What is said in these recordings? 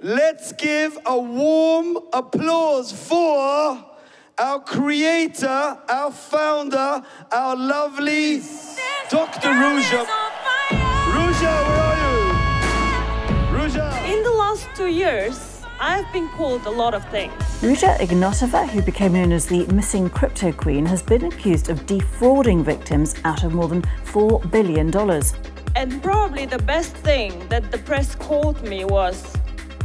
Let's give a warm applause for our creator, our founder, our lovely Dr. Ruja. Ruja, where are you? Ruja. In the last 2 years, I've been called a lot of things. Ruja Ignatova, who became known as the missing Cryptoqueen, has been accused of defrauding victims out of more than $4 billion. And probably the best thing that the press called me was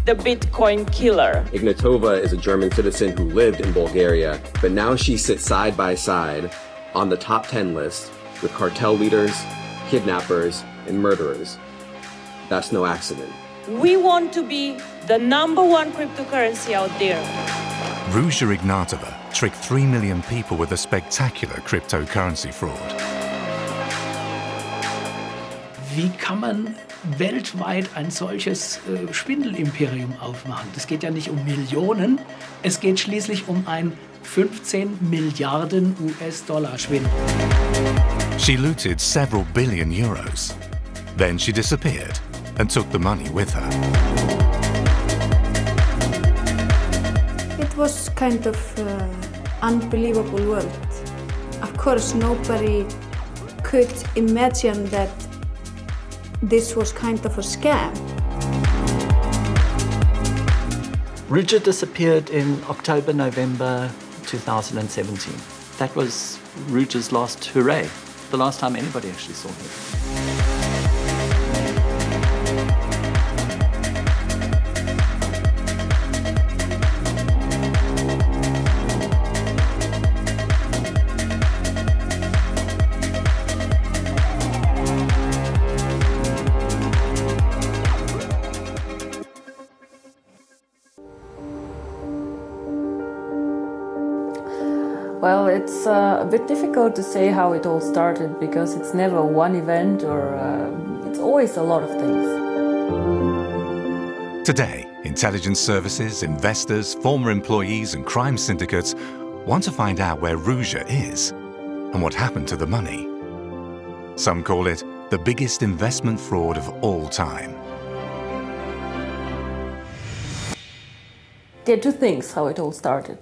the Bitcoin killer. Ignatova is a German citizen who lived in Bulgaria, but now she sits side by side on the top 10 list with cartel leaders, kidnappers, and murderers. That's no accident. We want to be the #1 cryptocurrency out there. Ruja Ignatova tricked 3 million people with a spectacular cryptocurrency fraud. Wie kann man weltweit ein solches Schwindelimperium aufmachen? Es geht ja nicht um Millionen, es geht schließlich um ein 15 Milliarden US-Dollar Schwindel. She looted several billion euros. Then she disappeared and took the money with her. It was kind of unbelievable world. Of course, nobody could imagine that this was kind of a scam. Ruja disappeared in October, November 2017. That was Ruja's last hooray, the last time anybody actually saw her. Well, it's a bit difficult to say how it all started because it's never one event or it's always a lot of things. Today, intelligence services, investors, former employees and crime syndicates want to find out where Ruja is and what happened to the money. Some call it the biggest investment fraud of all time. There are two things how it all started.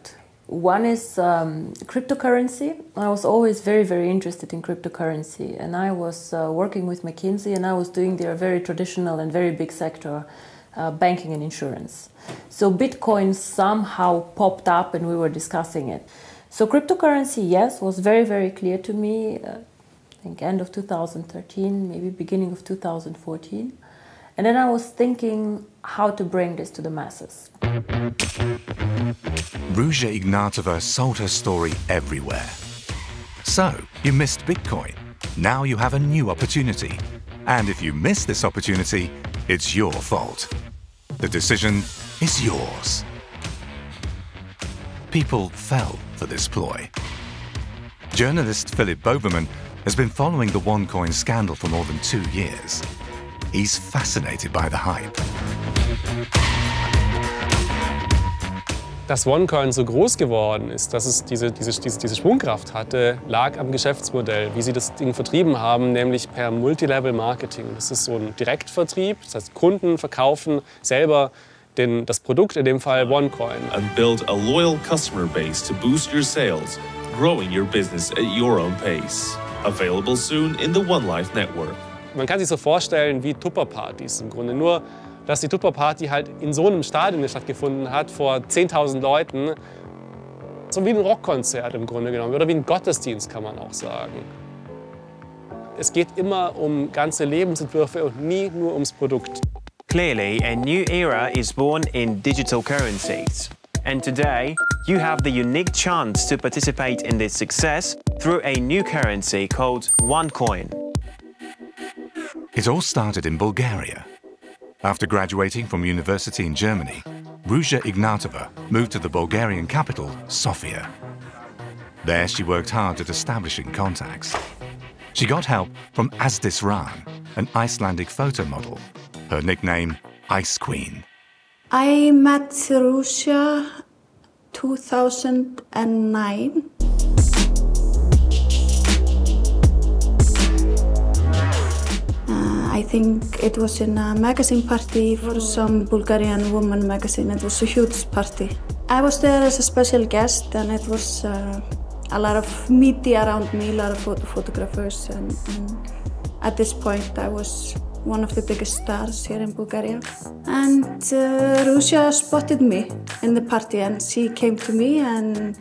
One is cryptocurrency. I was always very, very interested in cryptocurrency, and I was working with McKinsey, and I was doing their very traditional and very big sector, banking and insurance. So Bitcoin somehow popped up and we were discussing it. So cryptocurrency, yes, was very, very clear to me, I think end of 2013, maybe beginning of 2014. And then I was thinking how to bring this to the masses. Ruja Ignatova sold her story everywhere. So, you missed Bitcoin. Now you have a new opportunity. And if you miss this opportunity, it's your fault. The decision is yours. People fell for this ploy. Journalist Philip Boberman has been following the OneCoin scandal for more than 2 years. He's fascinated by the hype. Dass OneCoin so groß geworden ist, dass es diese Schwungkraft hatte, lag am Geschäftsmodell, wie sie das Ding vertrieben haben, nämlich per Multilevel-Marketing. Das ist so ein Direktvertrieb, das heißt Kunden verkaufen selber das Produkt, in dem Fall OneCoin. And build a loyal customer base to boost your sales, growing your business at your own pace. Available soon in the OneLife network. Man kann sich so vorstellen wie Tupperpartys im Grunde, nur dass die Tupperparty halt in so einem Stadion stattgefunden hat, vor 10.000 Leuten. So wie ein Rockkonzert im Grunde genommen, oder wie ein Gottesdienst, kann man auch sagen. Es geht immer um ganze Lebensentwürfe und nie nur ums Produkt. Clearly, a new era is born in digital currencies. And today, you have the unique chance to participate in this success through a new currency called OneCoin. It all started in Bulgaria. After graduating from university in Germany, Ruja Ignatova moved to the Bulgarian capital, Sofia. There she worked hard at establishing contacts. She got help from Asdis Ran, an Icelandic photo model, her nickname Ice Queen. I met Ruja 2009. I think it was in a magazine party for some Bulgarian woman magazine. It was a huge party. I was there as a special guest, and it was a lot of media around me, a lot of photographers, and at this point I was one of the biggest stars here in Bulgaria. And Ruja spotted me in the party, and she came to me, and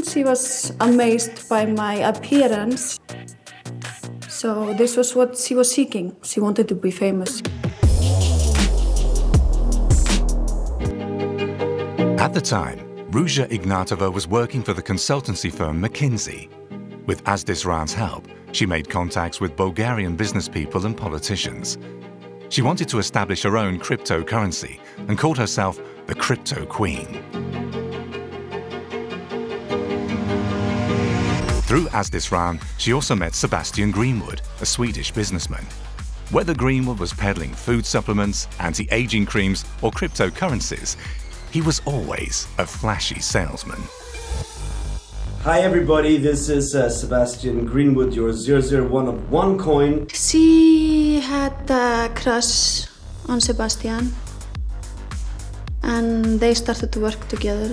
she was amazed by my appearance. So this was what she was seeking. She wanted to be famous. At the time, Ruja Ignatova was working for the consultancy firm McKinsey. With Asdisran's help, she made contacts with Bulgarian business people and politicians. She wanted to establish her own cryptocurrency and called herself the Cryptoqueen. Through Asdisran, she also met Sebastian Greenwood, a Swedish businessman. Whether Greenwood was peddling food supplements, anti-aging creams, or cryptocurrencies, he was always a flashy salesman. Hi everybody, this is Sebastian Greenwood, your 001 of OneCoin. She had a crush on Sebastian, and they started to work together.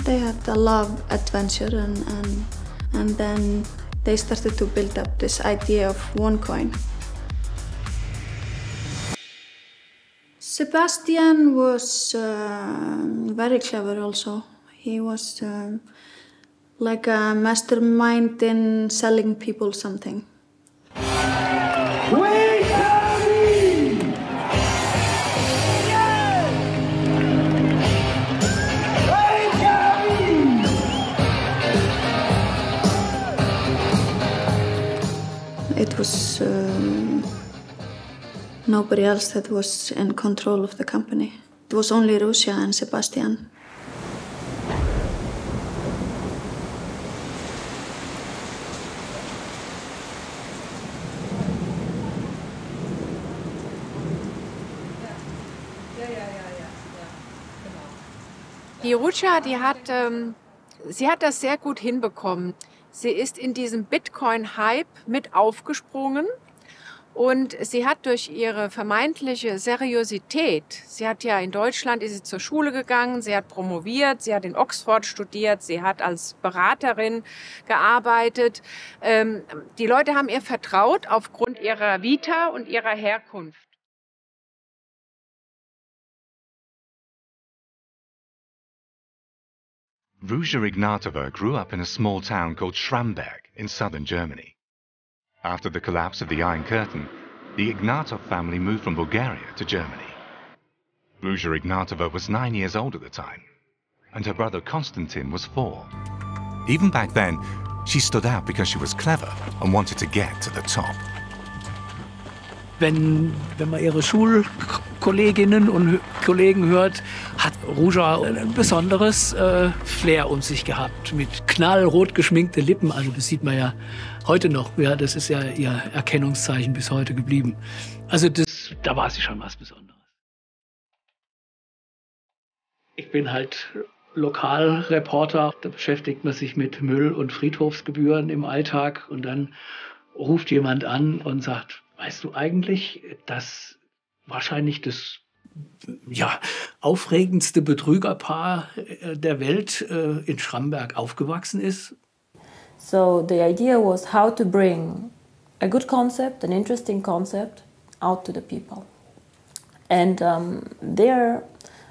They had a love adventure, and then they started to build up this idea of OneCoin. Sebastian was very clever also. He was like a mastermind in selling people something. It was nobody else that was in control of the company. It was only Ruja and Sebastian. Die Ruja, sie hat das sehr gut hinbekommen. Sie ist in diesem Bitcoin-Hype mit aufgesprungen und sie hat durch ihre vermeintliche Seriosität, sie hat ja in Deutschland, ist sie zur Schule gegangen, sie hat promoviert, sie hat in Oxford studiert, sie hat als Beraterin gearbeitet. Die Leute haben ihr vertraut aufgrund ihrer Vita und ihrer Herkunft. Ruja Ignatova grew up in a small town called Schramberg in southern Germany. After the collapse of the Iron Curtain, the Ignatov family moved from Bulgaria to Germany. Ruja Ignatova was 9 years old at the time, and her brother Konstantin was 4. Even back then, she stood out because she was clever and wanted to get to the top. Wenn man ihre Schulkolleginnen und Kollegen hört, hat Ruja ein besonderes Flair um sich gehabt. Mit knallrot geschminkte Lippen, also das sieht man ja heute noch. Ja, das ist ja ihr Erkennungszeichen bis heute geblieben. Also da war sie schon was Besonderes. Ich bin halt Lokalreporter. Da beschäftigt man sich mit Müll- und Friedhofsgebühren im Alltag. Und dann ruft jemand an und sagt, weißt du eigentlich, dass wahrscheinlich das aufregendste Betrügerpaar der Welt in Schramberg aufgewachsen ist? So the idea was how to bring a good concept, an interesting concept, out to the people. And there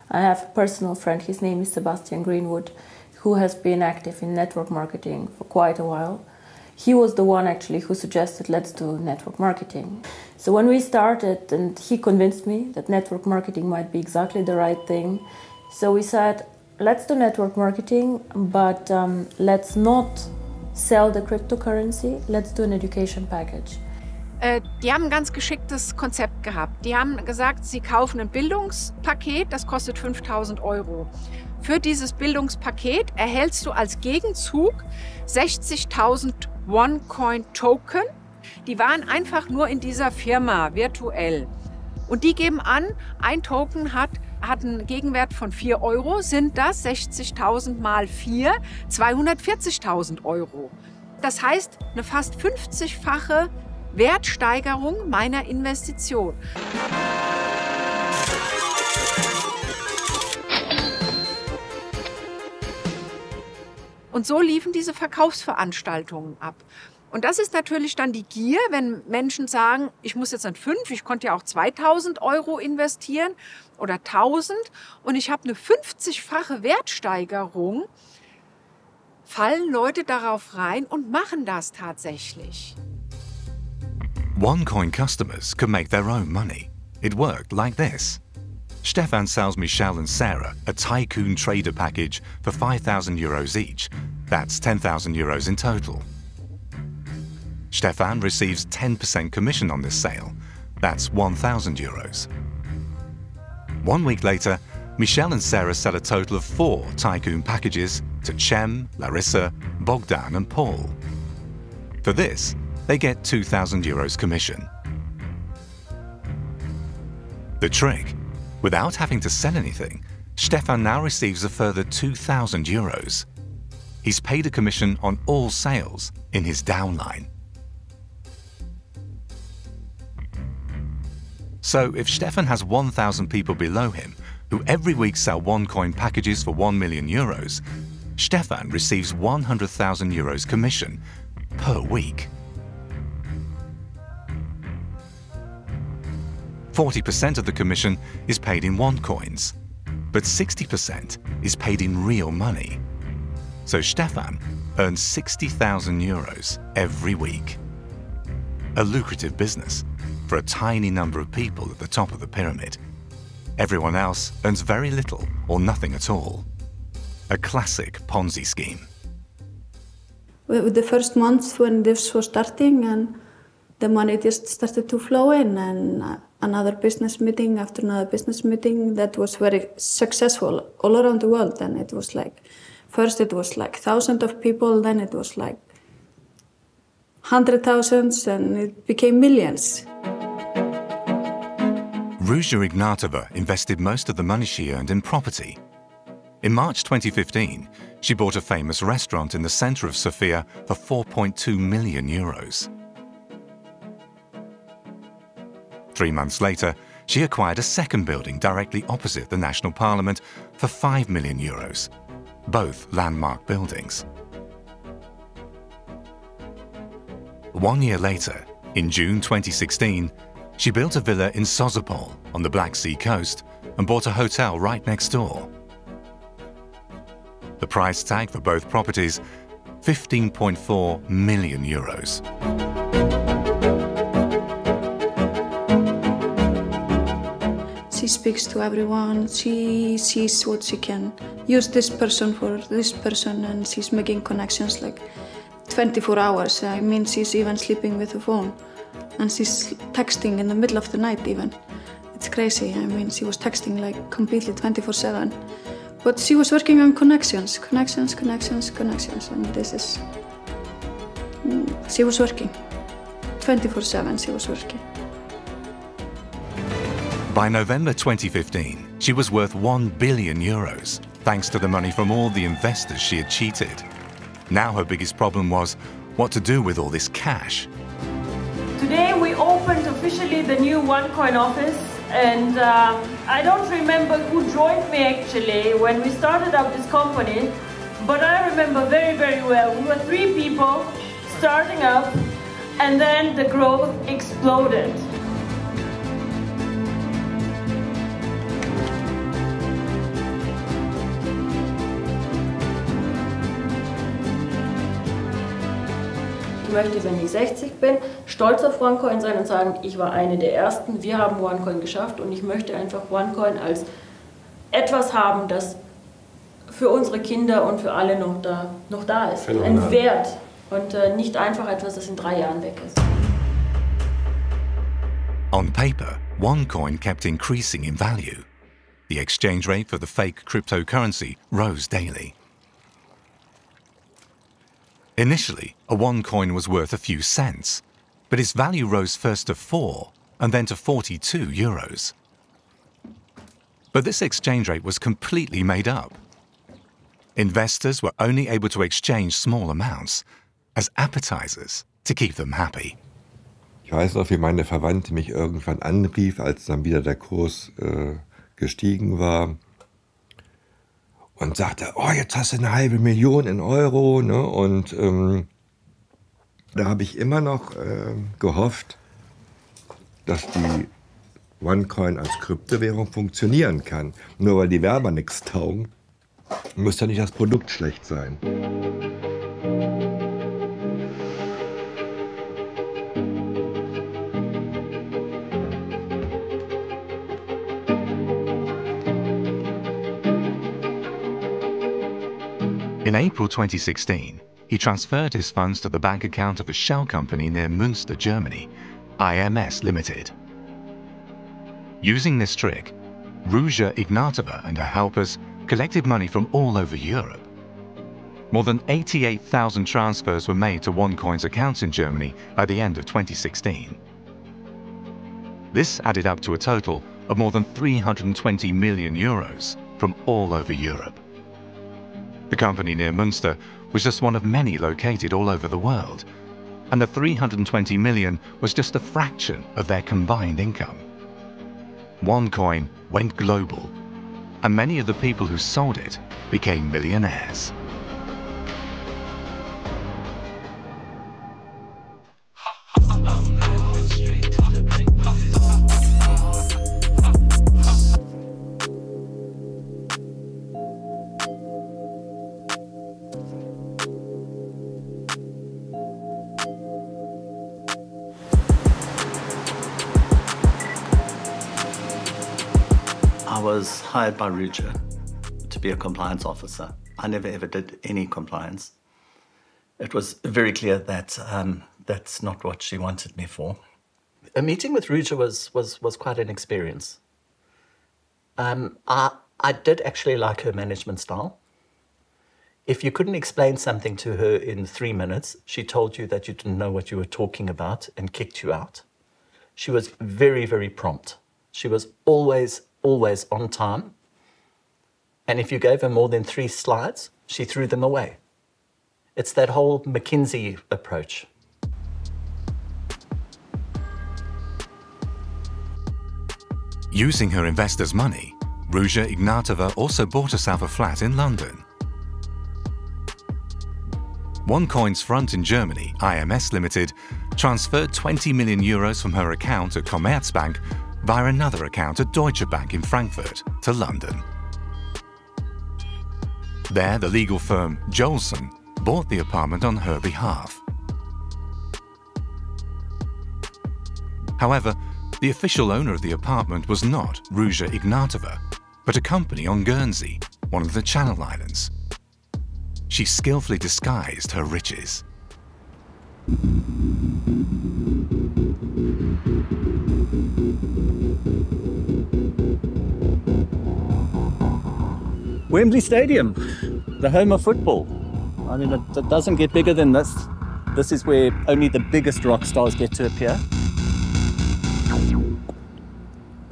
I have a personal friend, his name is Sebastian Greenwood, who has been active in network marketing for quite a while. He was the one actually who suggested, let's do network marketing. So when we started, and he convinced me that network marketing might be exactly the right thing. So we said, let's do network marketing, but let's not sell the cryptocurrency, let's do an education package. Die haben ein ganz geschicktes Konzept gehabt. Die haben gesagt, sie kaufen ein Bildungspaket, das kostet 5.000 €. Für dieses Bildungspaket erhältst du als Gegenzug 60.000 OneCoin-Token. Die waren einfach nur in dieser Firma virtuell. Und die geben an, ein Token hat einen Gegenwert von 4 €, sind das 60.000 mal 4, 240.000 €. Das heißt, eine fast 50-fache Wertsteigerung meiner Investition. Und so liefen diese Verkaufsveranstaltungen ab. Und das ist natürlich dann die Gier, wenn Menschen sagen, ich muss jetzt nicht 5, ich konnte ja auch 2.000 € investieren oder 1.000 und ich habe eine 50-fache Wertsteigerung, fallen Leute darauf rein und machen das tatsächlich. OneCoin customers could make their own money. It worked like this. Stefan sells Michelle and Sarah a tycoon trader package for €5,000 each. That's €10,000 in total. Stefan receives 10% commission on this sale. That's €1,000. 1 week later, Michelle and Sarah sell a total of 4 tycoon packages to Cem, Larissa, Bogdan and Paul. For this, they get €2,000 commission. The trick? Without having to sell anything, Stefan now receives a further €2,000. He's paid a commission on all sales in his downline. So if Stefan has 1,000 people below him who every week sell OneCoin packages for €1 million, Stefan receives €100,000 commission per week. 40% of the commission is paid in OneCoins, but 60% is paid in real money. So Stefan earns €60,000 every week. A lucrative business for a tiny number of people at the top of the pyramid. Everyone else earns very little or nothing at all. A classic Ponzi scheme. With the first months when this was starting and the money just started to flow in, and another business meeting after another business meeting that was very successful all around the world. And it was like, first it was like thousands of people, then it was like 100,000s, and it became millions. Ruja Ignatova invested most of the money she earned in property. In March 2015, she bought a famous restaurant in the center of Sofia for €4.2 million. 3 months later, she acquired a second building directly opposite the National Parliament for €5 million, both landmark buildings. 1 year later, in June 2016, she built a villa in Sozopol on the Black Sea coast and bought a hotel right next door. The price tag for both properties, €15.4 million. She speaks to everyone, she sees what she can use this person for this person, and she's making connections like 24 hours. I mean, she's even sleeping with the phone. And she's texting in the middle of the night even. It's crazy. I mean, she was texting like completely 24/7. But she was working on connections. And this is... She was working. 24/7 she was working. By November 2015, she was worth €1 billion, thanks to the money from all the investors she had cheated. Now her biggest problem was what to do with all this cash. Today we opened officially the new OneCoin office, and I don't remember who joined me actually when we started up this company, but I remember very, very well. We were 3 people starting up, and then the growth exploded. Ich möchte, wenn ich 60 bin, stolz auf OneCoin sein und sagen, ich war eine der Ersten, wir haben OneCoin geschafft, und ich möchte einfach OneCoin als etwas haben, das für unsere Kinder und für alle noch da ist. Ein Wert und nicht einfach etwas, das in 3 Jahren weg ist. On paper, OneCoin kept increasing in value. The exchange rate for the fake cryptocurrency rose daily. Initially, a OneCoin was worth a few cents, but its value rose first to 4 and then to €42. But this exchange rate was completely made up. Investors were only able to exchange small amounts as appetizers to keep them happy. Ich weiß noch, wie meine Verwandte mich irgendwann anrief, als dann wieder der Kurs gestiegen war und sagte, oh, jetzt hast du 500.000 in Euro. Ne? Und da habe ich immer noch gehofft, dass die OneCoin als Kryptowährung funktionieren kann. Nur weil die Werber nichts taugen, muss ja nicht das Produkt schlecht sein. In April 2016, he transferred his funds to the bank account of a shell company near Münster, Germany, IMS Limited. Using this trick, Ruja Ignatova and her helpers collected money from all over Europe. More than 88,000 transfers were made to OneCoin's accounts in Germany by the end of 2016. This added up to a total of more than 320 million euros from all over Europe. The company near Münster was just one of many located all over the world, and the 320 million was just a fraction of their combined income. OneCoin went global, and many of the people who sold it became millionaires. I was hired by Ruja to be a compliance officer. I never ever did any compliance. It was very clear that that's not what she wanted me for. A meeting with Ruja was quite an experience. I did actually like her management style. If you couldn't explain something to her in 3 minutes, she told you that you didn't know what you were talking about and kicked you out. She was very, very prompt. She was always on time. And if you gave her more than 3 slides, she threw them away. It's that whole McKinsey approach. Using her investors' money, Ruja Ignatova also bought herself a flat in London. OneCoin's front in Germany, IMS Limited, transferred 20 million euros from her account at Commerzbank via another account at Deutsche Bank in Frankfurt to London. There, the legal firm Jolson bought the apartment on her behalf. However, the official owner of the apartment was not Ruja Ignatova, but a company on Guernsey, one of the Channel Islands. She skillfully disguised her riches. Wembley Stadium, the home of football. I mean, it doesn't get bigger than this. This is where only the biggest rock stars get to appear.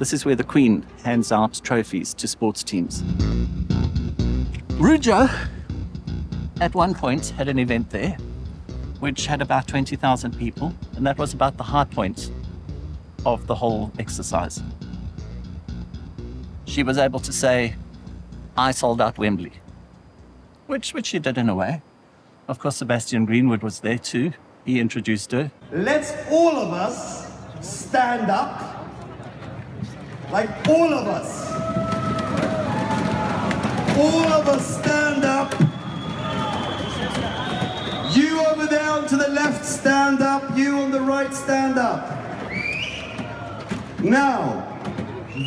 This is where the Queen hands out trophies to sports teams. Ruja, at one point, had an event there, which had about 20,000 people, and that was about the high point of the whole exercise. She was able to say, I sold out Wembley, which she did in a way. Of course, Sebastian Greenwood was there too. He introduced her. Let's all of us stand up, like all of us. All of us stand up. You over there on to the left, stand up. You on the right, stand up. Now,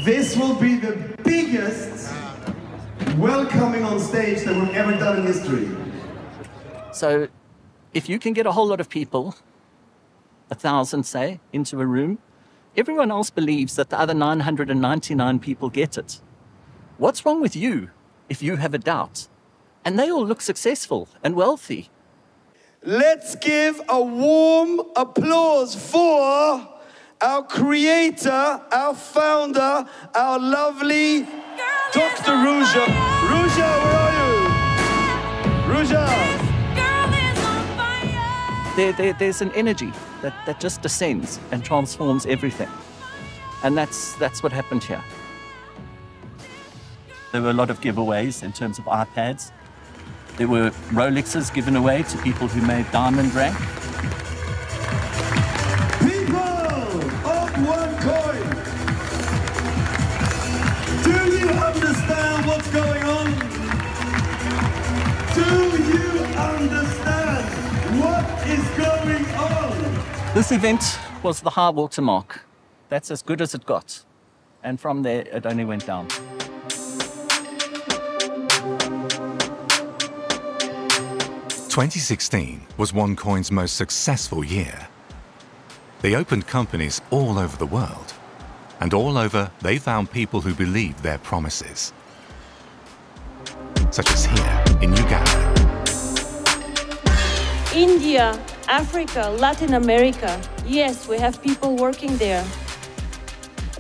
this will be the biggest welcoming on stage that we've ever done in history. So, if you can get a whole lot of people, 1,000 say, into a room, everyone else believes that the other 999 people get it. What's wrong with you if you have a doubt? And they all look successful and wealthy. Let's give a warm applause for our creator, our founder, our lovely Dr. Ruja. Ruja, where are you? Ruja. there's an energy that just descends and transforms everything. And that's what happened here. There were a lot of giveaways in terms of iPads. There were Rolexes given away to people who made diamond rank. People of OneCoin, do you understand what's going on? Do you understand what is going on? This event was the high water mark. That's as good as it got. And from there, it only went down. "2016 was OneCoin's most successful year. They opened companies all over the world, and all over they found people who believed their promises. Such as here in Uganda. India, Africa, Latin America. Yes, we have people working there.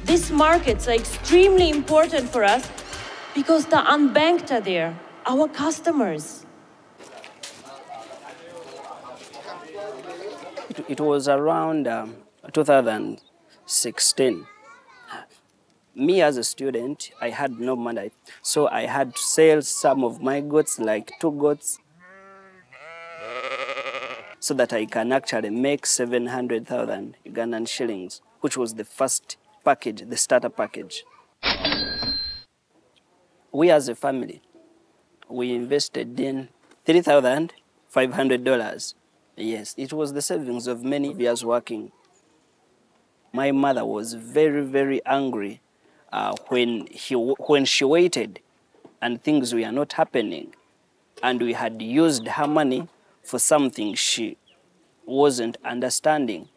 These markets are extremely important for us because the unbanked are there, our customers. It was around 2016. Me as a student, I had no money, so I had to sell some of my goods, like 2 goods, so that I can actually make 700,000 Ugandan shillings, which was the first package, the starter package. We as a family, we invested in $3,500. Yes, it was the savings of many years working. My mother was very, very angry when she waited and things were not happening, and we had used her money for something she wasn't understanding.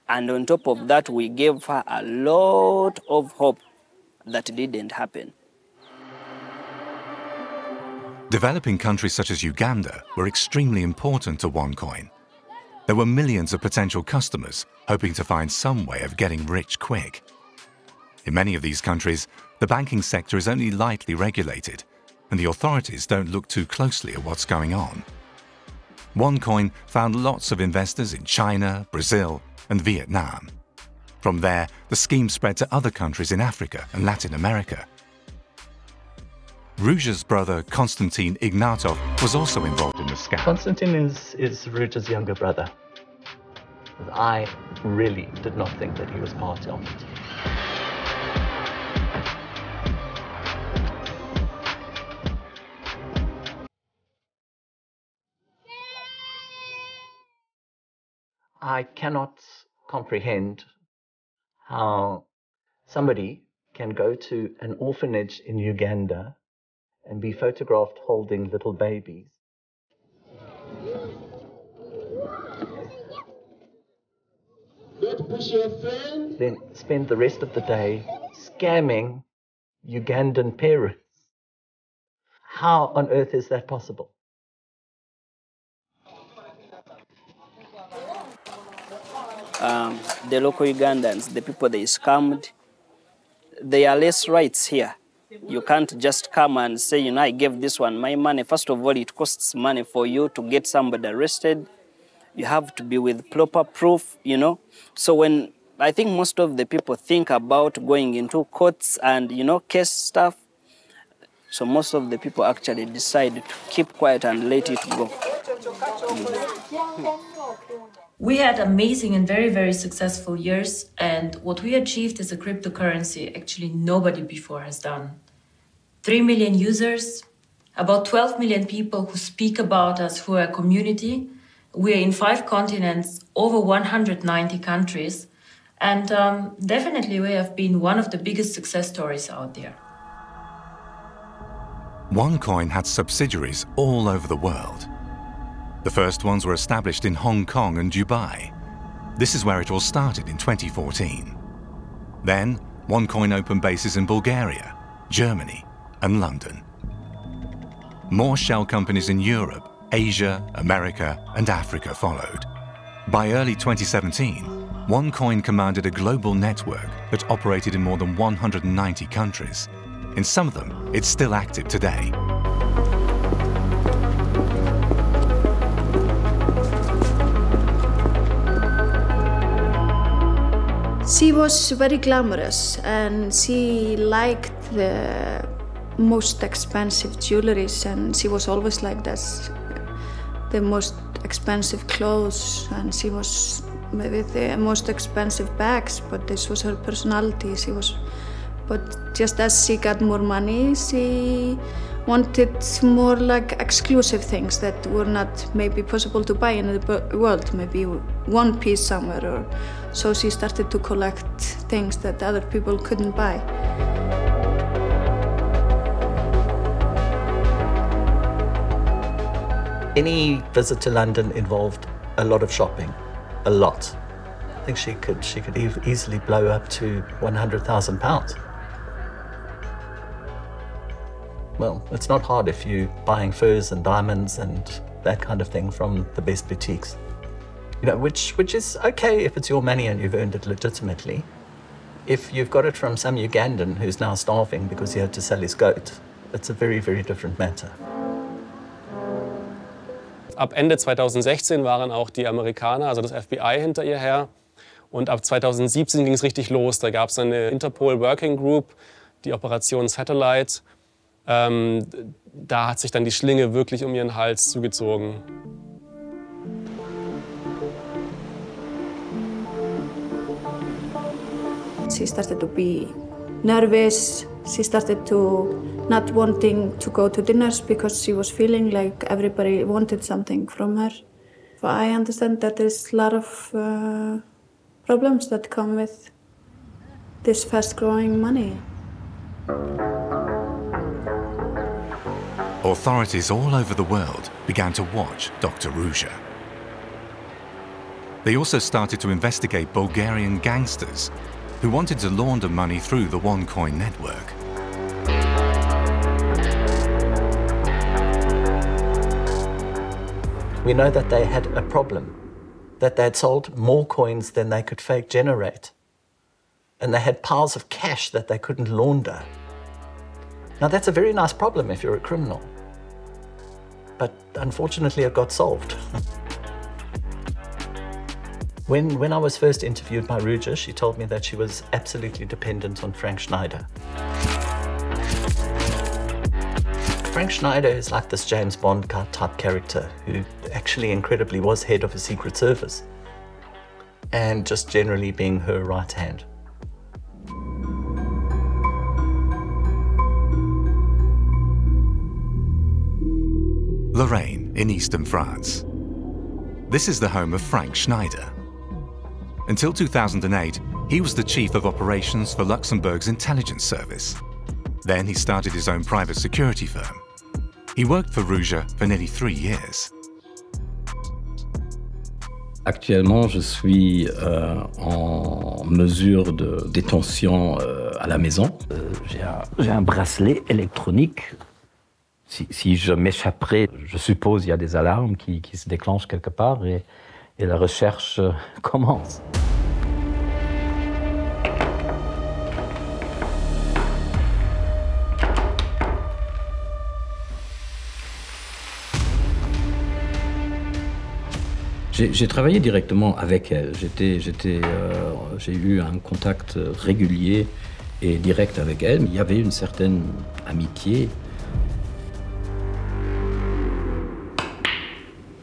And on top of that, we gave her a lot of hope that didn't happen. Developing countries such as Uganda were extremely important to OneCoin. There were millions of potential customers hoping to find some way of getting rich quick. In many of these countries, the banking sector is only lightly regulated, and the authorities don't look too closely at what's going on. OneCoin found lots of investors in China, Brazil, and Vietnam. From there, the scheme spread to other countries in Africa and Latin America. Ruja's brother, Konstantin Ignatov, was also involved in the scam. Konstantin is Ruja's younger brother. I really did not think that he was part of it. I cannot comprehend how somebody can go to an orphanage in Uganda and be photographed holding little babies. Then spend the rest of the day scamming Ugandan parents. How on earth is that possible? The local Ugandans, the people they scammed, they are less rights here. You can't just come and say, you know, I gave this one my money. First of all, it costs money for you to get somebody arrested. You have to be with proper proof, you know. So when I think most of the people think about going into courts and, you know, case stuff, so most of the people actually decide to keep quiet and let it go. We had amazing and very, very successful years, and what we achieved as a cryptocurrency, actually nobody before has done. 3 million users, about 12 million people who speak about us, who are a community. We are in 5 continents, over 190 countries, and definitely we have been one of the biggest success stories out there. OneCoin had subsidiaries all over the world. The first ones were established in Hong Kong and Dubai. This is where it all started in 2014. Then, OneCoin opened bases in Bulgaria, Germany, and London. More shell companies in Europe, Asia, America, and Africa followed. By early 2017, OneCoin commanded a global network that operated in more than 190 countries. In some of them, it's still active today. She was very glamorous and she liked the most expensive jewelries, and she was always like this, the most expensive clothes, and she was maybe the most expensive bags, but this was her personality. But just as she got more money, she wanted more like exclusive things that were not maybe possible to buy in the world, maybe one piece somewhere, or so she started to collect things that other people couldn't buy. Any visit to London involved a lot of shopping, a lot. I think she could easily blow up to £100,000. Well, it's not hard if you're buying furs and diamonds and that kind of thing from the best boutiques. You know, which is okay if it's your money and you've earned it legitimately. If you've got it from some Ugandan who's now starving because he had to sell his goat, it's a very, very different matter. Ab Ende 2016 waren auch die Amerikaner, also das FBI, hinter ihr her. Und ab 2017 ging es richtig los. Da gab es eine Interpol Working Group, die Operation Satellite. Da hat sich dann die Schlinge wirklich um ihren Hals zugezogen. She started to be nervous. She started to not wanting to go to dinners because she was feeling like everybody wanted something from her. I understand that there's a lot of problems that come with this fast-growing money. Authorities all over the world began to watch Dr. Ruja. They also started to investigate Bulgarian gangsters who wanted to launder money through the OneCoin network. We know that they had a problem, that they had sold more coins than they could fake generate. And they had piles of cash that they couldn't launder. Now that's a very nice problem if you're a criminal. But unfortunately it got solved. When I was first interviewed by Ruja, she told me that she was absolutely dependent on Frank Schneider. Frank Schneider is like this James Bond type character who actually incredibly was head of a secret service and just generally being her right hand. Lorraine in eastern France. This is the home of Frank Schneider. Until 2008, he was the chief of operations for Luxembourg's intelligence service. Then he started his own private security firm. He worked for Ruja for nearly 3 years. Actuellement, je suis en mesure de détention à la maison. J'ai un bracelet électronique. Si je m'échapperais, je suppose il y a des alarmes qui se déclenchent quelque part et la recherche commence. J'ai travaillé directement avec elle. J'ai eu un contact régulier et direct avec elle. Il y avait une certaine amitié.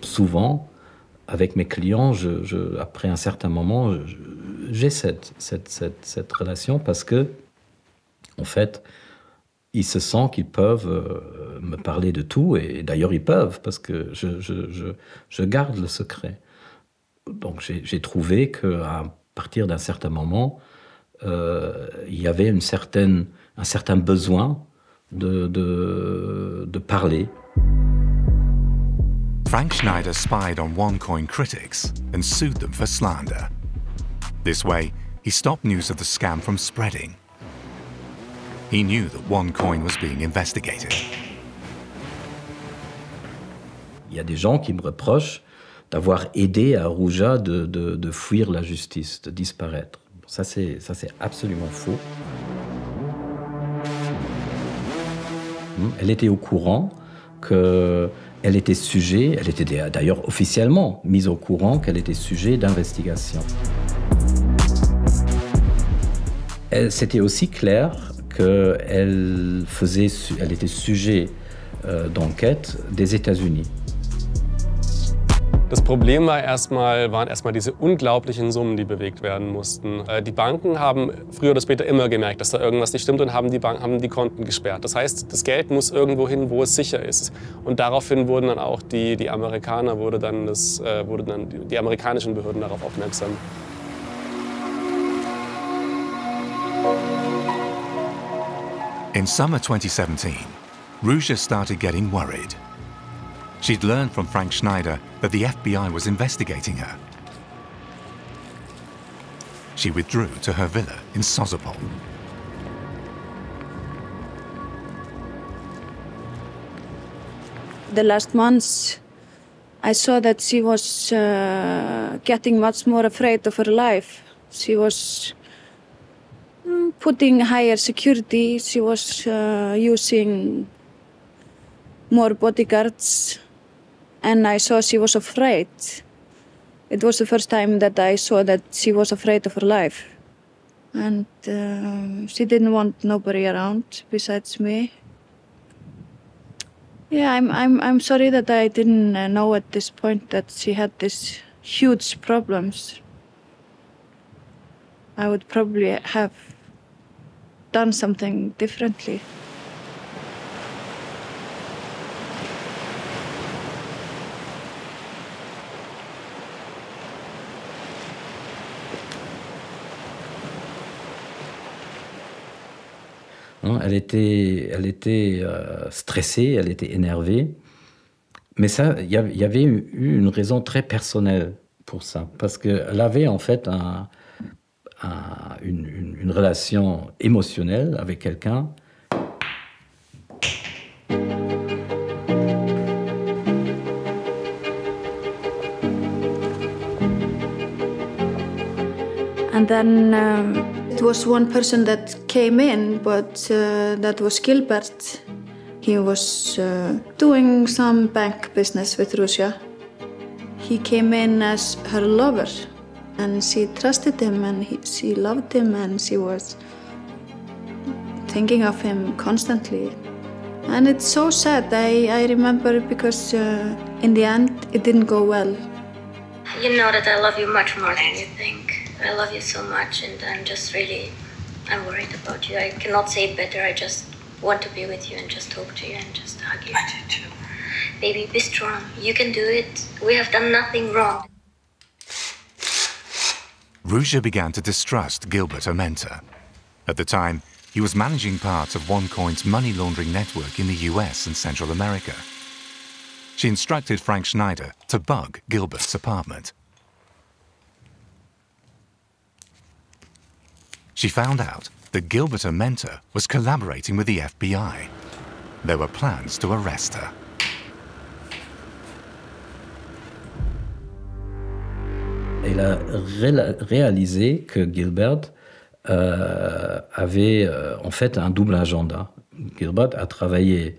Souvent, avec mes clients, après un certain moment, j'ai cette relation parce que, en fait, ils se sentent qu'ils peuvent me parler de tout, et d'ailleurs ils peuvent, parce que je garde le secret. Donc j'ai trouvé qu'à partir d'un certain moment, il y avait un certain besoin de parler. Frank Schneider spied on OneCoin critics and sued them for slander. This way, he stopped news of the scam from spreading. He knew that OneCoin was being investigated. Il y a des gens qui me reprochent d'avoir aidé à Ruja de fuir la justice, de disparaître. Ça c'est absolument faux. Elle était au courant qu'elle était sujet, elle était d'ailleurs officiellement mise au courant qu'elle était sujet d'investigation. C'était aussi clair qu'elle était sujet d'enquête des États-Unis. Das Problem waren erstmal diese unglaublichen Summen, die bewegt werden mussten. Die Banken haben früher oder später immer gemerkt, dass da irgendwas nicht stimmt und haben die Konten gesperrt. Das heißt, das Geld muss irgendwo hin, wo es sicher ist. Und daraufhin wurden dann auch die Amerikaner, die amerikanischen Behörden darauf aufmerksam. In summer 2017, Ruja started getting worried. She'd learned from Frank Schneider that the FBI was investigating her. She withdrew to her villa in Sozopol. The last months, I saw that she was getting much more afraid of her life. She was putting higher security. She was using more bodyguards. And I saw she was afraid. It was the first time that I saw that she was afraid of her life. And she didn't want nobody around besides me. Yeah, I'm sorry that I didn't know at this point that she had these huge problems. I would probably have done something differently. Elle était stressée, elle était énervée. Mais ça, il y avait eu une raison très personnelle pour ça. Parce qu'elle avait en fait une relation émotionnelle avec quelqu'un. And then it was one person that came in, but that was Gilbert. He was doing some bank business with Ruja. He came in as her lover, and she trusted him, and she loved him, and she was thinking of him constantly. And it's so sad. I remember because in the end it didn't go well. You know that I love you much more than you think. I love you so much, and I'm worried about you. I cannot say it better. I just want to be with you and just talk to you and just hug you. I do too. Baby, be strong. You can do it. We have done nothing wrong. Ruja began to distrust Gilbert, her mentor. At the time, he was managing part of OneCoin's money laundering network in the US and Central America. She instructed Frank Schneider to bug Gilbert's apartment. She found out that Gilbert, her mentor, was collaborating with the FBI. There were plans to arrest her. Elle a réalisé que Gilbert avait en fait un double agenda. Gilbert a travaillé,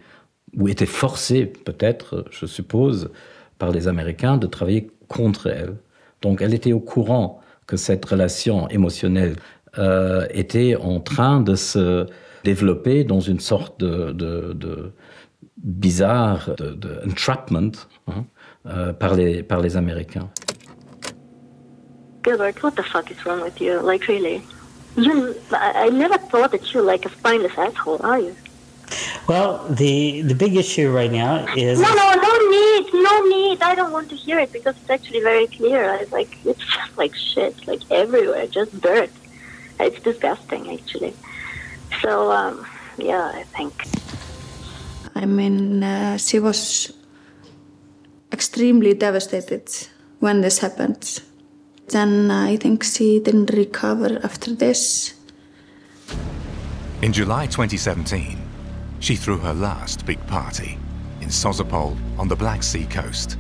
ou était forcé peut-être, je suppose, par les Américains de travailler contre elle. Donc elle était au courant que cette relation émotionnelle était en train de se développer dans une sorte de bizarre de entrapment par les Américains. Gilbert, what the fuck is wrong with you? Like, really? I never thought that you're like a spineless asshole, are you? Well, the big issue right now is... No need. I don't want to hear it because it's actually very clear. It's just like shit, like everywhere, just dirt. It's disgusting, actually. So, yeah, I think. I mean, she was extremely devastated when this happened. Then I think she didn't recover after this. In July 2017, she threw her last big party in Sozopol on the Black Sea coast.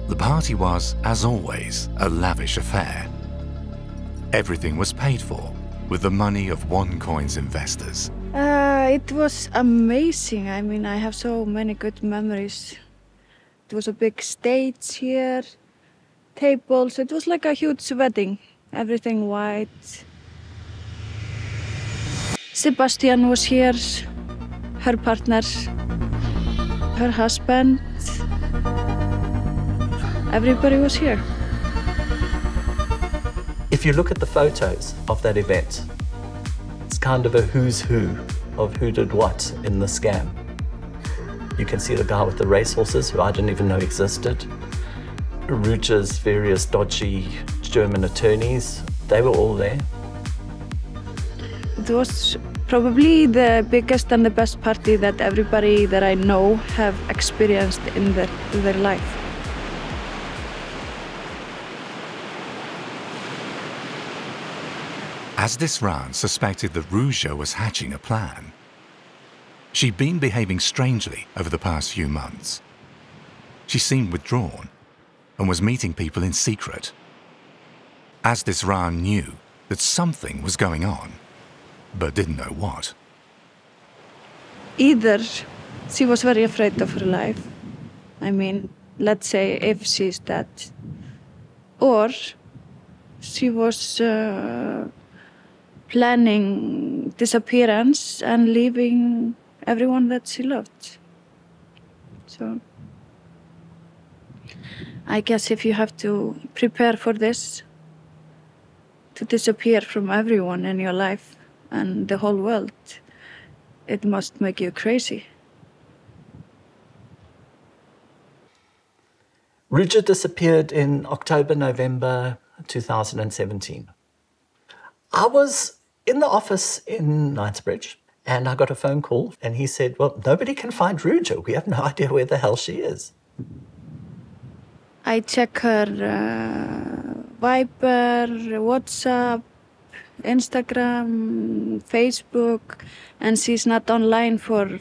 The party was, as always, a lavish affair. Everything was paid for with the money of OneCoin's investors. It was amazing. I mean, I have so many good memories. It was a big stage here, tables. It was like a huge wedding. Everything white. Sebastian was here, her partner, her husband. Everybody was here. If you look at the photos of that event, it's kind of a who's who of who did what in the scam. You can see the guy with the racehorses, who I didn't even know existed. Ruja's various dodgy German attorneys, they were all there. It was probably the biggest and the best party that everybody that I know have experienced in their life. Asdisran suspected that Ruja was hatching a plan. She'd been behaving strangely over the past few months. She seemed withdrawn and was meeting people in secret. Asdisran knew that something was going on, but didn't know what. Either she was very afraid of her life. I mean, let's say if she's dead. Or she was planning disappearance and leaving everyone that she loved. So I guess if you have to prepare for this, to disappear from everyone in your life and the whole world, it must make you crazy. Ruja disappeared in October, November 2017. I was in the office in Knightsbridge and I got a phone call and he said, well, nobody can find Ruja. We have no idea where the hell she is. I check her Viber, WhatsApp, Instagram, Facebook, and she's not online for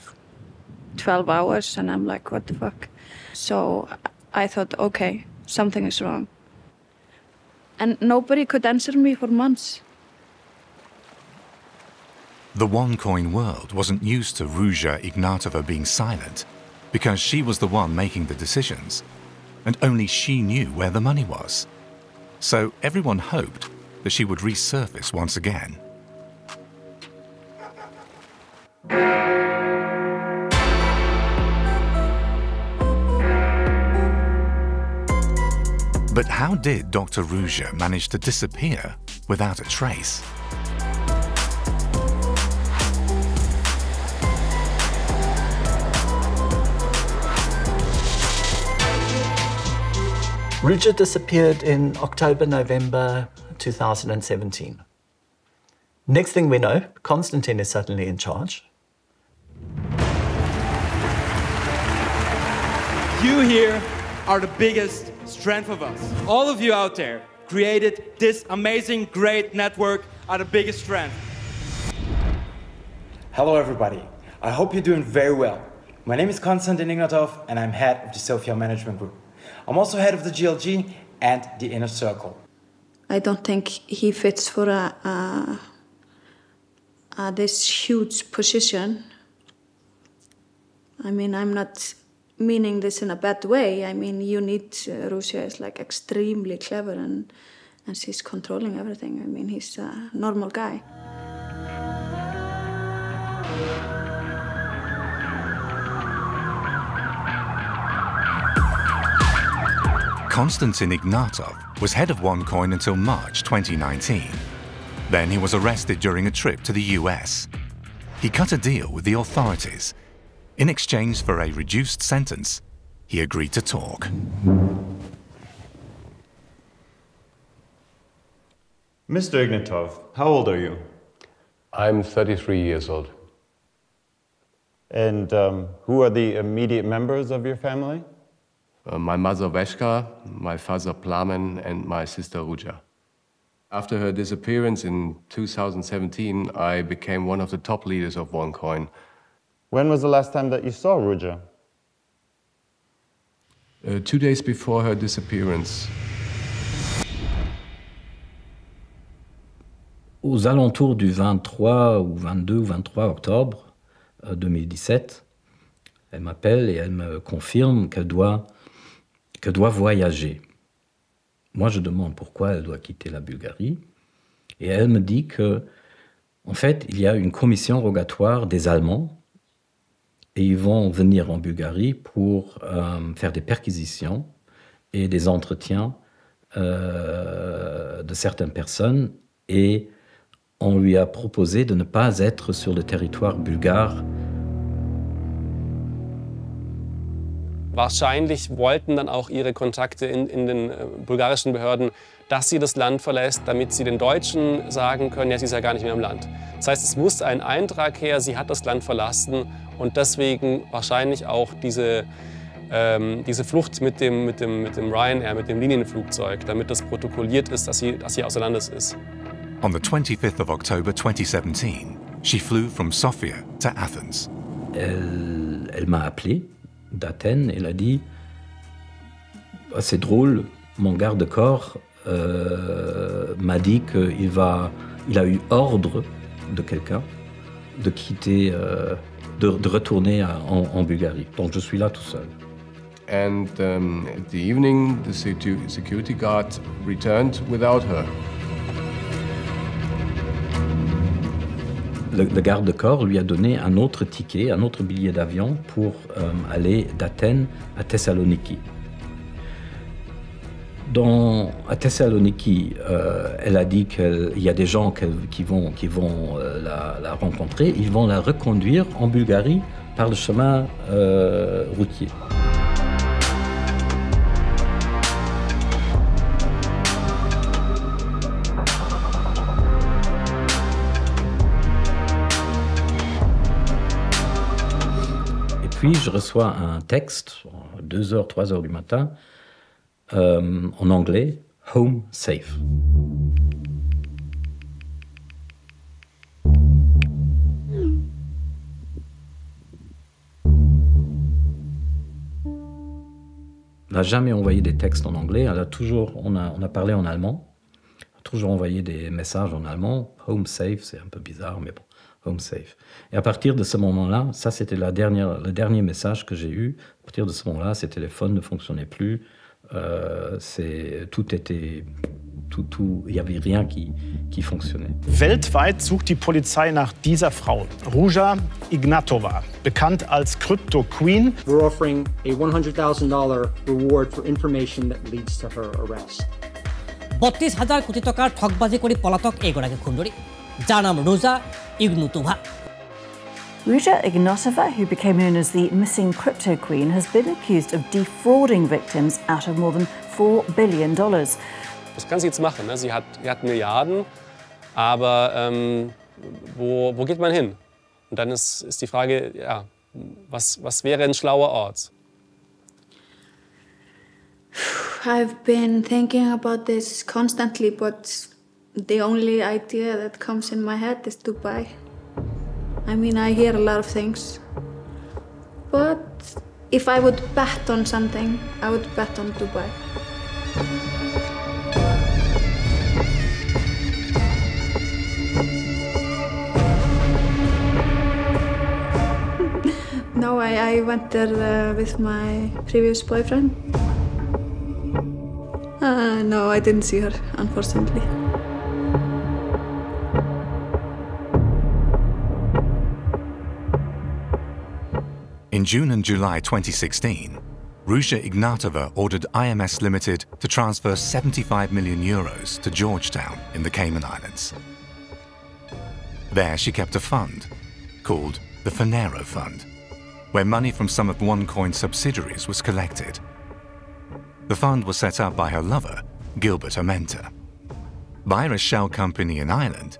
12 hours and I'm like, what the fuck? So I thought, okay, something is wrong. And nobody could answer me for months. The OneCoin world wasn't used to Ruja Ignatova being silent because she was the one making the decisions, and only she knew where the money was. So everyone hoped that she would resurface once again. But how did Dr. Ruja manage to disappear without a trace? Ruja disappeared in October, November 2017. Next thing we know, Konstantin is suddenly in charge. You here are the biggest strength of us. All of you out there created this amazing, great network are the biggest strength. Hello everybody, I hope you're doing very well. My name is Konstantin Ignatov and I'm head of the Sofia Management Group. I'm also head of the GLG and the Inner Circle. I don't think he fits for this huge position. I mean, I'm not meaning this in a bad way. I mean, you need, Ruja is like extremely clever and she's controlling everything. I mean, he's a normal guy. Konstantin Ignatov was head of OneCoin until March 2019. Then he was arrested during a trip to the US. He cut a deal with the authorities. In exchange for a reduced sentence, he agreed to talk. Mr. Ignatov, how old are you? I'm 33 years old. And who are the immediate members of your family? My mother Veshka, my father Plamen, and my sister Ruja. After her disappearance in 2017, I became one of the top leaders of OneCoin. When was the last time that you saw Ruja? 2 days before her disappearance. Aux alentours du 23 ou 22 ou 23 octobre 2017, elle m'appelle et elle me confirme qu'elle doit voyager. Moi, je demande pourquoi elle doit quitter la Bulgarie. Et elle me dit que En fait, il y a une commission rogatoire des Allemands et ils vont venir en Bulgarie pour faire des perquisitions et des entretiens de certaines personnes et on lui a proposé de ne pas être sur le territoire bulgare. Wahrscheinlich wollten dann auch ihre Kontakte in den bulgarischen Behörden, dass sie das Land verlässt, damit sie den Deutschen sagen können, ja, sie ist ja gar nicht mehr im Land. Das heißt, es musste ein Eintrag her, sie hat das Land verlassen und deswegen wahrscheinlich auch diese Flucht mit dem Ryanair, mit dem Linienflugzeug, damit das protokolliert ist, dass sie außer Landes ist. On the 25th of October 2017, she flew from Sofia to Athens. Elle m'a appelé d'Athènes, elle a dit « C'est drôle, mon garde-corps m'a dit qu'il a eu ordre de quelqu'un de quitter, de retourner en Bulgarie. Donc je suis là tout seul. » And at the evening, the security guard returned without her. Le garde-corps lui a donné un autre ticket, un autre billet d'avion pour aller d'Athènes à Thessaloniki. À Thessaloniki, elle a dit qu'il y a des gens qui vont la rencontrer. Ils vont la reconduire en Bulgarie par le chemin routier. Puis je reçois un texte, 2h, 3h du matin, en anglais, « Home safe ». On n'a jamais envoyé des textes en anglais, on a parlé en allemand, on a toujours envoyé des messages en allemand. « Home safe », c'est un peu bizarre, mais bon. Home safe. Et à partir de ce moment-là, ça c'était le dernier message que j'ai eu. À partir de ce moment-là, ces téléphones ne fonctionnaient plus. Il n'y avait rien qui fonctionnait. Weltweit sucht die Polizei nach dieser Frau, Ruja Ignatova, bekannt als Cryptoqueen. We're offering a $100,000 reward for information that leads to her arrest. 32,000 কোটি টাকার ঠকবাজি করে পলাতক এই গড়াকে খুনডরি যার নাম রোজা ইগনোটোভা। Ruja Ignatova, who became known as the missing crypto queen, has been accused of defrauding victims out of more than $4 billion. Was kann sie jetzt machen? Ne? Sie hat Milliarden, aber wo geht man hin? Und dann ist die Frage, ja, was wäre ein schlauer Ort? I've been thinking about this constantly, but the only idea that comes in my head is Dubai. I mean, I hear a lot of things, but if I would bet on something, I would bet on Dubai. No, I went there with my previous boyfriend. No, I didn't see her, unfortunately. In June and July 2016, Ruja Ignatova ordered IMS Limited to transfer 75 million euros to Georgetown in the Cayman Islands. There she kept a fund called the Finero Fund, where money from some of OneCoin's subsidiaries was collected. The fund was set up by her lover, Gilbert Amenta. Via a shell company in Ireland,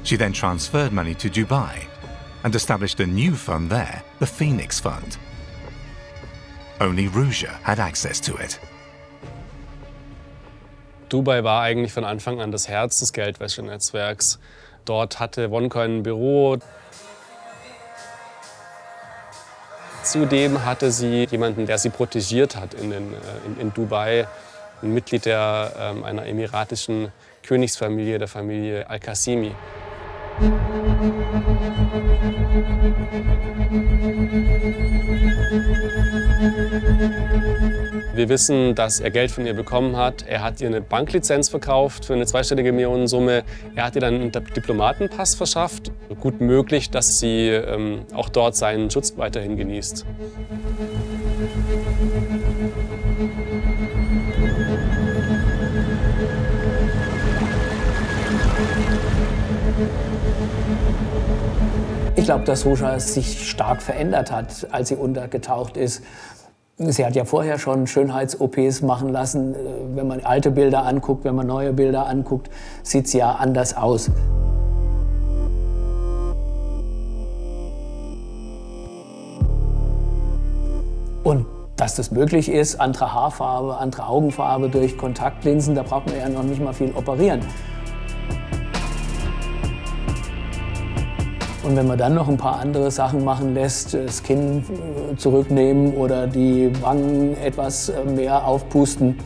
she then transferred money to Dubai and established a new fund there, the Phoenix Fund. Only Ruja had access to it. Dubai war eigentlich von Anfang an das Herz des Geldwäschenetzwerks. Dort hatte OneCoin ein Büro. Zudem hatte sie jemanden, der sie protegiert hat in Dubai, ein Mitglied einer emiratischen Königsfamilie, der Familie Al-Qasimi. Wir wissen, dass er Geld von ihr bekommen hat. Er hat ihr eine Banklizenz verkauft für eine zweistellige Millionensumme. Er hat ihr dann einen Diplomatenpass verschafft. Gut möglich, dass sie auch dort seinen Schutz weiterhin genießt. Ich glaube, dass Ruja sich stark verändert hat, als sie untergetaucht ist. Sie hat ja vorher schon Schönheits-OPs machen lassen. Wenn man alte Bilder anguckt, wenn man neue Bilder anguckt, sieht sie ja anders aus. Und dass das möglich ist, andere Haarfarbe, andere Augenfarbe durch Kontaktlinsen, da braucht man ja noch nicht mal viel operieren. Und wenn man dann noch ein paar andere Sachen machen lässt, das Kinn zurücknehmen oder die Wangen etwas mehr aufpusten,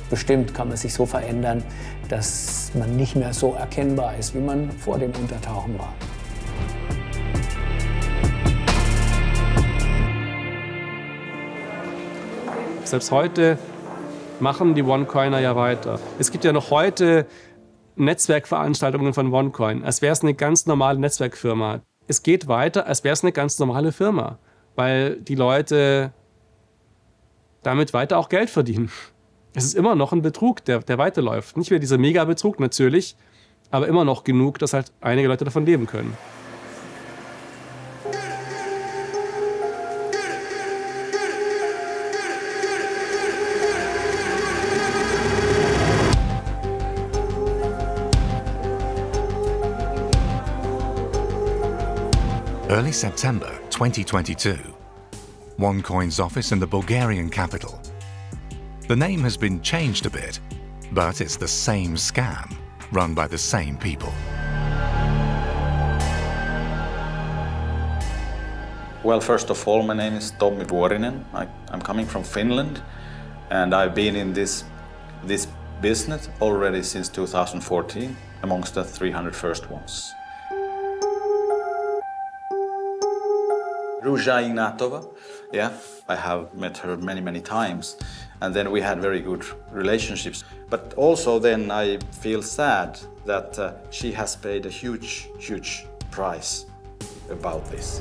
bestimmt kann man sich so verändern, dass man nicht mehr so erkennbar ist, wie man vor dem Untertauchen war. Selbst heute machen die OneCoiner ja weiter. Es gibt ja noch heute Netzwerkveranstaltungen von OneCoin, als wäre es eine ganz normale Netzwerkfirma. Es geht weiter, als wäre es eine ganz normale Firma, weil die Leute damit weiter auch Geld verdienen. Es ist immer noch ein Betrug, der weiterläuft. Nicht mehr dieser Mega-Betrug natürlich, aber immer noch genug, dass halt einige Leute davon leben können. Early September 2022, OneCoin's office in the Bulgarian capital. The name has been changed a bit, but it's the same scam, run by the same people. Well, first of all, my name is Tommi Vuorinen. I'm coming from Finland, and I've been in this business already since 2014, amongst the 300 first ones. Ruja Ignatova, yeah, I have met her many times, and then we had very good relationships. But also then I feel sad that she has paid a huge price about this.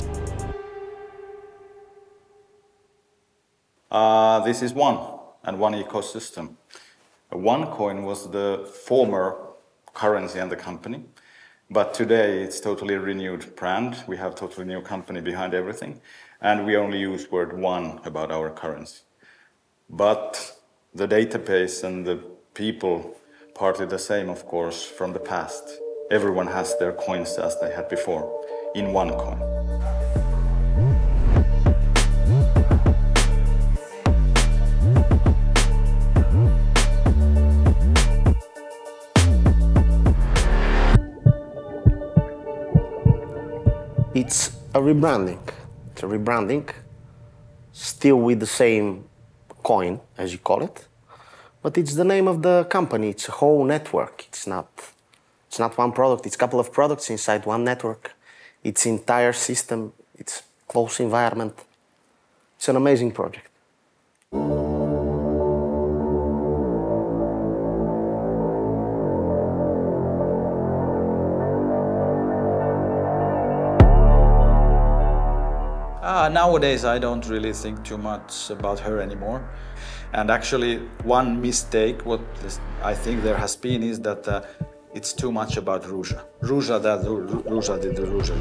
This is one ecosystem. OneCoin was the former currency and the company. But today it's totally renewed brand. We have totally new company behind everything. And we only use word one about our currency. But the database and the people, partly the same, of course, from the past. Everyone has their coins as they had before in OneCoin. It's a rebranding. It's a rebranding, still with the same coin, as you call it, but it's the name of the company. It's a whole network. It's not one product. It's a couple of products inside one network. It's entire system. It's close environment. It's an amazing project. Nowadays, I don't really think too much about her anymore. And actually, one mistake, what I think there has been, is that it's too much about Ruja. Ruja did the Ruja.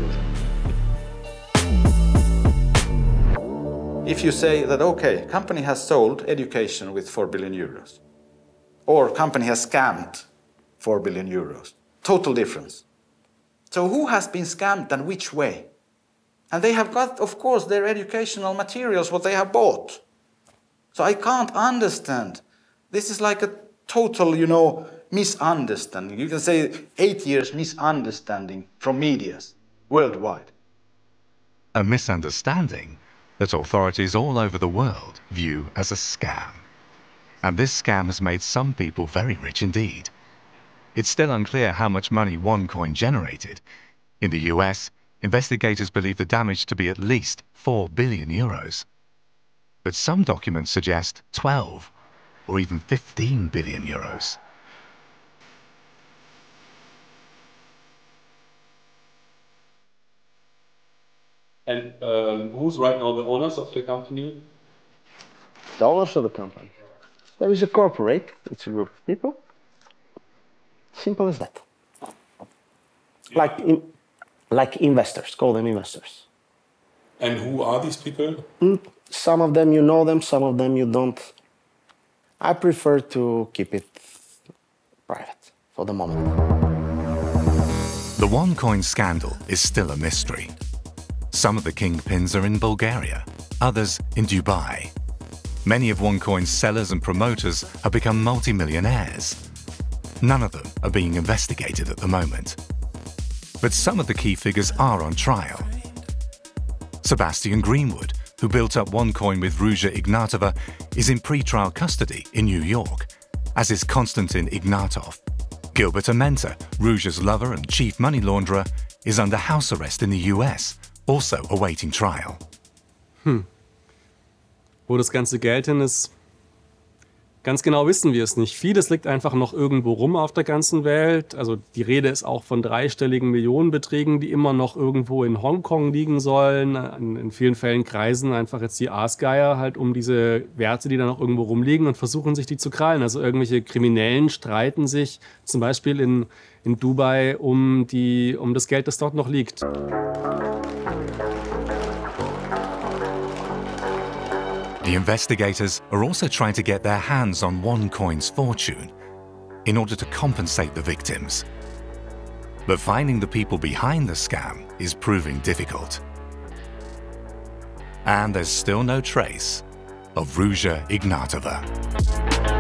If you say that, okay, company has sold education with 4 billion euros, or company has scammed 4 billion euros, total difference. So who has been scammed and which way? And they have got, of course, their educational materials, what they have bought. So I can't understand. This is like a total, misunderstanding. You can say 8 years misunderstanding from medias worldwide. A misunderstanding that authorities all over the world view as a scam. And this scam has made some people very rich indeed. It's still unclear how much money OneCoin generated. In the US, investigators believe the damage to be at least 4 billion euros. But some documents suggest 12 or even 15 billion euros. And who's right now the owners of the company? The owners of the company. There is a corporate, it's a group of people. Simple as that. Like investors, call them investors. And who are these people? Some of them you know them, some of them you don't. I prefer to keep it private for the moment. The OneCoin scandal is still a mystery. Some of the kingpins are in Bulgaria, others in Dubai. Many of OneCoin's sellers and promoters have become multi-millionaires. None of them are being investigated at the moment. But some of the key figures are on trial. Sebastian Greenwood, who built up OneCoin with Ruja Ignatova, is in pre-trial custody in New York, as is Konstantin Ignatov. Gilbert Amenta, Ruja's lover and chief money launderer, is under house arrest in the US, also awaiting trial. Wo das ganze Geld hin ist, ganz genau wissen wir es nicht. Vieles liegt einfach noch irgendwo rum auf der ganzen Welt. Also die Rede ist auch von dreistelligen Millionenbeträgen, die immer noch irgendwo in Hongkong liegen sollen. In vielen Fällen kreisen einfach jetzt die Aasgeier halt um diese Werte, die da noch irgendwo rumliegen und versuchen sich die zu krallen. Also irgendwelche Kriminellen streiten sich zum Beispiel in Dubai um das Geld, das dort noch liegt. The investigators are also trying to get their hands on OneCoin's fortune in order to compensate the victims. But finding the people behind the scam is proving difficult. And there's still no trace of Ruja Ignatova.